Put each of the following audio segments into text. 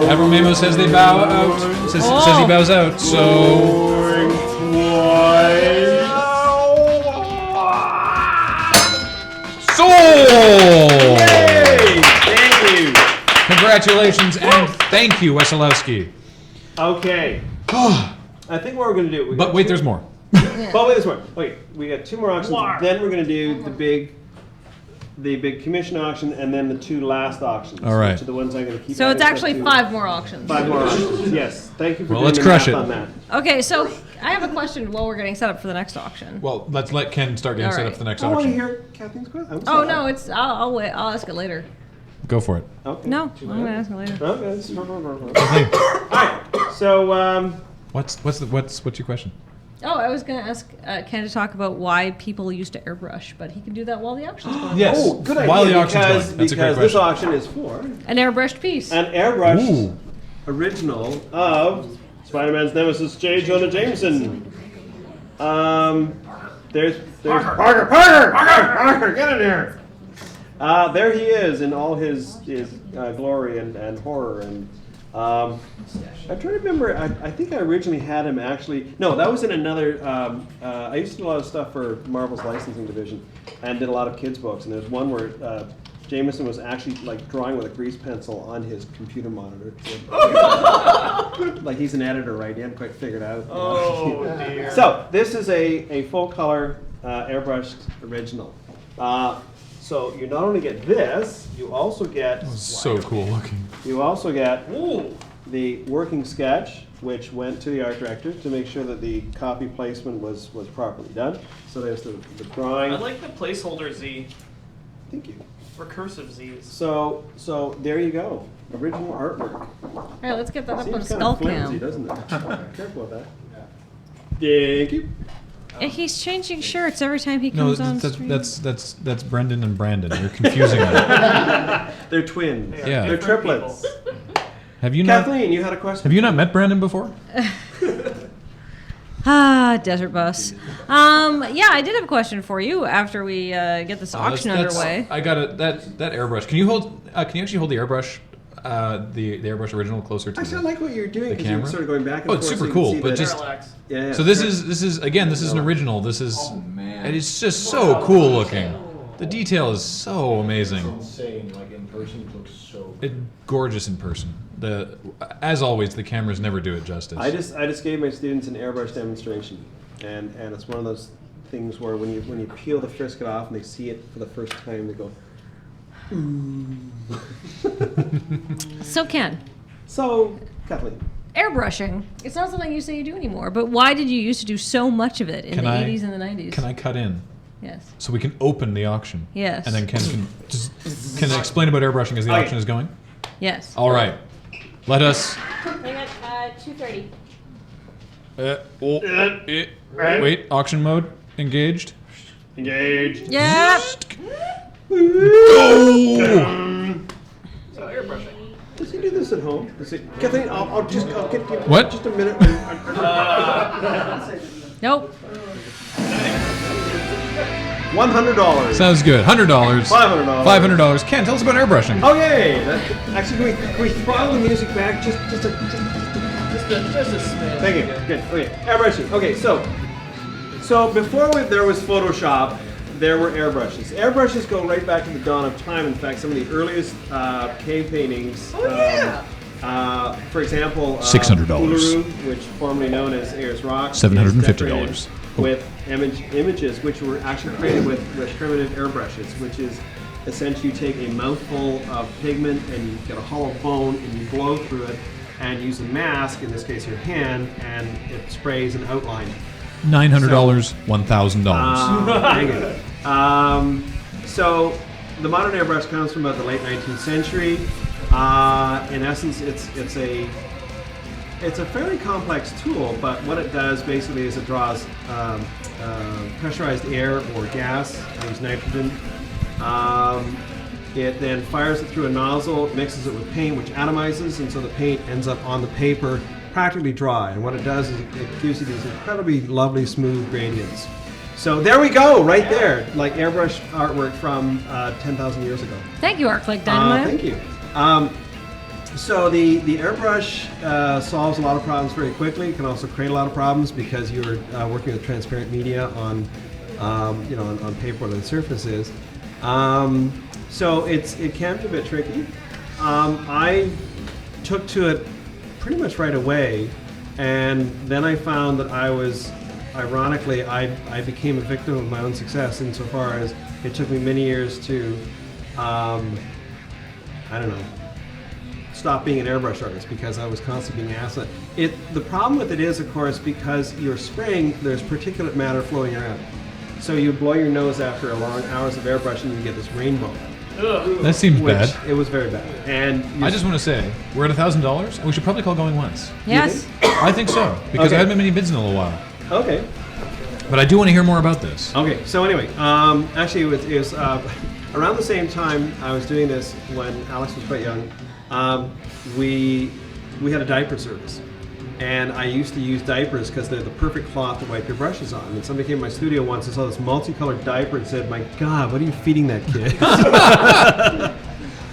Admiral Mamo says they bow out. Says he bows out. So. Sold! Yay! Thank you. Congratulations and thank you, Wesolowski. Okay. I think what we're going to do... But wait, there's more. But wait, there's more. Okay, we got 2 more auctions. Then we're going to do the big commission auction and then the 2 last auctions. All right. Which are the ones I'm going to keep. So it's actually 5 more auctions. 5 more auctions. Yes. Thank you for doing let's the crush math it. on that. Okay, so I have a question while we're getting set up for the next auction. Well, let's let Ken start getting All set right. up for the next I want to auction. hear Kathleen's question. Oh no, it's I'll wait. I'll ask it later. Go for it. Okay. No, I'm gonna ask it later. Okay. All right. So What's your question? Oh, I was gonna ask Ken to talk about why people used to airbrush, but he can do that while the auction's going on. Yes. Oh, good idea. While the auction's because going. That's a great because this question. auction is for An airbrushed piece. an airbrushed Ooh. original of Spider-Man's nemesis, J. Jonah Jameson. There's Parker, get in here. There he is in all his glory and horror and. I'm trying to remember. I think I originally had him actually. No, that was in another. I used to do a lot of stuff for Marvel's licensing division, and did a lot of kids books. And there's one where Jameson was actually like drawing with a grease pencil on his computer monitor. Like he's an editor, right? He hadn't quite figured out. Oh dear. So this is a full color airbrushed original. So you not only get this, you also get So cool looking. you also get the working sketch, which went to the art director to make sure that the copy placement was properly done. So there's the drawing. I like the placeholder Z, Thank you. recursive Z's. So there you go. Original artwork. All right, let's get that up on Seems kind skull of flimsy, cam. doesn't it? Careful with that. Thank you. He's changing shirts every time he No, comes on stream. that's Brendan and Brandon. You're confusing them. They're twins. Yeah. They're Different triplets. Have you not? Kathleen, you had a question. Have you not met Brandon before? Desert bus. Yeah, I did have a question for you after we get this auction underway. I got it. That airbrush. Can you hold? Can you actually hold the airbrush? The airbrush original closer to Actually, I the like what you're doing the because you're camera? sort of going back and Oh, forth. it's super so you cool, can see but the- just- Parallax. yeah. So this is again. This is an original. This is. Oh man. And it's just so cool looking. The detail is so amazing. Insane. Like in person, it looks so. It's gorgeous in person. As always, the cameras never do it justice. I just gave my students an airbrush demonstration, and it's one of those things where when you peel the frisket off and they see it for the first time, they go. So Ken, So, Kathleen, airbrushing. It's not something you say you do anymore, but why did you used to do so much of it in the 80s and the 90s? Can I cut in Yes. so we can open the auction? Yes. And then Ken can I explain about airbrushing as the Okay. auction is going? Yes. All right. Let us. Hang on, 2:30. Wait. Auction mode engaged. engaged. Yeah. Go! So airbrushing. Does he do this at home? Does he, Kathleen, I'll get What? just a minute. Nope. $100. Sounds good. $100. $500. $500. Ken, tell us about airbrushing. Okay. Actually, can we throttle the music back just a. Just a smidge. Thank you. Good. Okay. Airbrushing. Okay. So before there was Photoshop, there were airbrushes. Airbrushes go right back to the dawn of time. In fact, some of the earliest cave paintings. For example, $600. Uluru, which formerly known as Ayers Rock, is $750. decorated with images which were actually created with primitive airbrushes, which is essentially you take a mouthful of pigment and you get a hollow bone and you blow through it and use a mask, in this case your hand, and it sprays an outline. $900. $1,000. Dang it. So the modern airbrush comes from about the late 19th century. In essence, it's a fairly complex tool, but what it does basically is it draws pressurized air or gas, use nitrogen. It then fires it through a nozzle, mixes it with paint, which atomizes, and so the paint ends up on the paper practically dry. And what it does is it gives you these incredibly lovely, smooth gradients. So there we go, right there, like airbrush artwork from 10,000 years ago. Thank you, Arclight Dynamite. Thank you. So the airbrush solves a lot of problems very quickly. It can also create a lot of problems because you're working with transparent media on on paper where the surface is. So it can be a bit tricky. I took to it pretty much right away, and then I found that ironically, I became a victim of my own success insofar as it took me many years to, stop being an airbrush artist because I was constantly being asked that. The problem with it is, of course, because you're spraying, there's particulate matter flowing around. So you blow your nose after long hours of airbrushing and you get this rainbow. Ugh. That seems bad. It was very bad. And I just want to say, we're at $1,000. We should probably call Going Once. Yes. I think so, because Okay. I haven't been many bids in a little while. Okay. But I do want to hear more about this. Okay, so anyway, actually it was around the same time I was doing this when Alex was quite young. We had a diaper service, and I used to use diapers because they're the perfect cloth to wipe your brushes on. And somebody came to my studio once and saw this multicolored diaper and said, "My God, what are you feeding that kid?"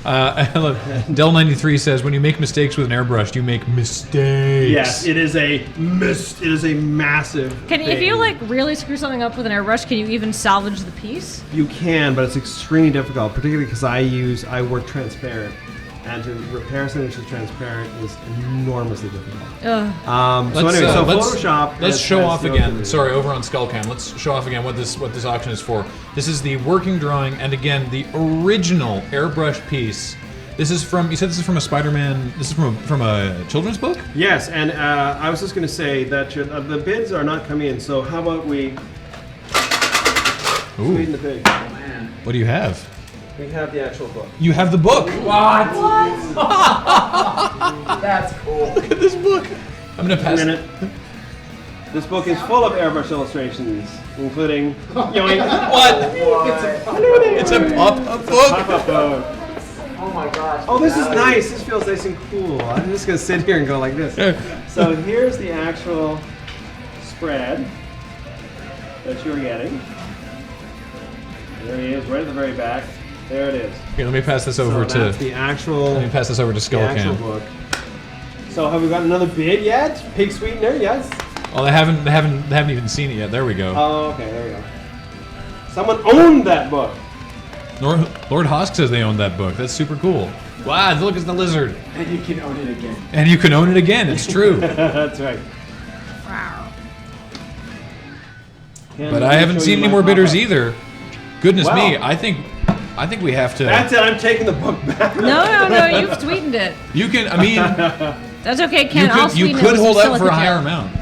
Del93 says, when you make mistakes with an airbrush, you make mistakes. Yes, it is a massive. If thing. you like really screw something up with an airbrush, can you even salvage the piece? You can, but it's extremely difficult, particularly because I work transparent, and to repair something which is transparent is enormously difficult. Ugh. Photoshop. Let's show has off the again. ability. Sorry, over on Skullcam. Let's show off again what this auction is for. This is the working drawing, and again, the original airbrush piece. This is from. You said this is from a Spider-Man. This is from a children's book. Yes, and I was just going to say that the bids are not coming in. So how about we Ooh. sweeten the pig? What do you have? We have the actual book. You have the book. What? That's cool. Look at this book. I'm gonna pass. Minute. This book is full of airbrush illustrations, including yoink. What? It's a Popup book. Pop-up book. Oh my gosh. Oh, this is nice. This feels nice and cool. I'm just gonna sit here and go like this. So here's the actual spread that you're getting. There he is, right at the very back. There it is. Here, let me pass this over So that's to. the actual. Let me pass this over to The actual Skullcam. book. So have we got another bid yet? Pig sweetener, yes. Oh, they haven't even seen it yet. There we go. Oh, okay, there we go. Someone owned that book. Lord Hosk says they own that book. That's super cool. Wow, look, it's the lizard. And you can own it again. And you can own it again. It's true. That's right. But I haven't seen any more bidders either. Goodness Wow. me, I think we have to. That's it. I'm taking the book back. No, you've sweetened it. You can. I mean, That's okay, Ken. I'll you sweeten it could with hold some out for a silica higher gel. amount.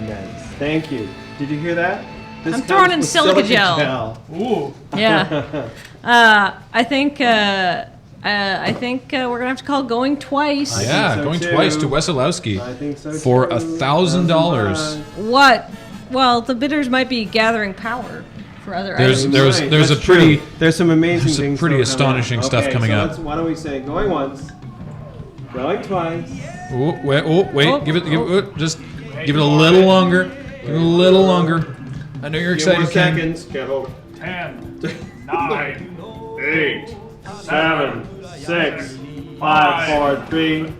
Nice. Thank you. Did you hear that? This I'm comes throwing in with silica gel. Ooh. Yeah. I think we're gonna have to call Going Twice. I Yeah, think so going too. twice to Wesolowski I think so for too. $1,000. What? Well, the bidders might be gathering power for other There's- items. there's a That's true. pretty- There's some amazing there's some things. pretty still coming astonishing up. stuff Okay, coming so up. why don't we say going once, going twice. Oh, wait, Oh, give it just give it a little longer. Give it a little longer. I know you're Few more excited, Ken. seconds. Can't hold it. 10, 9, 8, 7, 6, 5, 4, 3,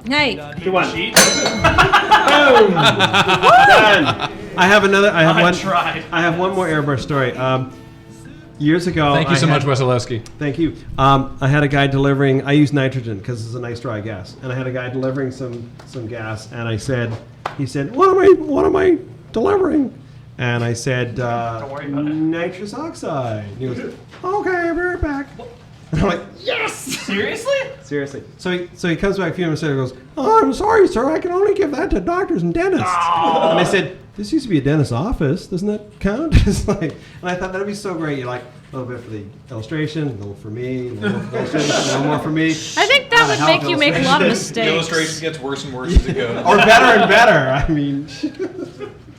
Hey, 2, 1. cheat. Boom! Done. I have another. I have I one. tried. I have one more airbrush story. Years ago. Thank you so much, Wesolowski. Thank you. I had a guy delivering. I use nitrogen because it's a nice dry gas, and I had a guy delivering some gas, and he said, "What am I delivering?" And I said, worry about it. "Nitrous oxide." And he goes, "Okay, I'll be right back." And I'm like, "Yes." Seriously? Seriously. So he comes back a few minutes later and goes, "Oh, I'm sorry, sir. I can only give that to doctors and dentists." And I said, "This used to be a dentist's office. Doesn't that count?" It's like, and I thought that'd be so great. You like a little bit for the illustration, a little for me, a little for illustration, a little more for me. I think that would make you make a lot of mistakes. gets worse and worse as it goes. Or better and better. I mean,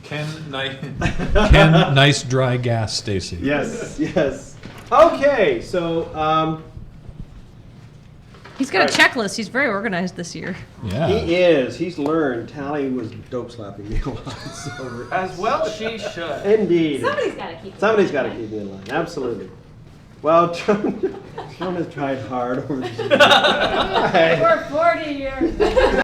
Ken, nice dry gas, Stacy. yes. Okay, so He's got a checklist. He's very organized this year. Yeah. he is. He's learned. Tally was dope slapping me a lot. So As well she should. indeed. Somebody's got to keep. Somebody's got to keep me in line. Absolutely. Well, Joan has tried hard over the years. For 40 years.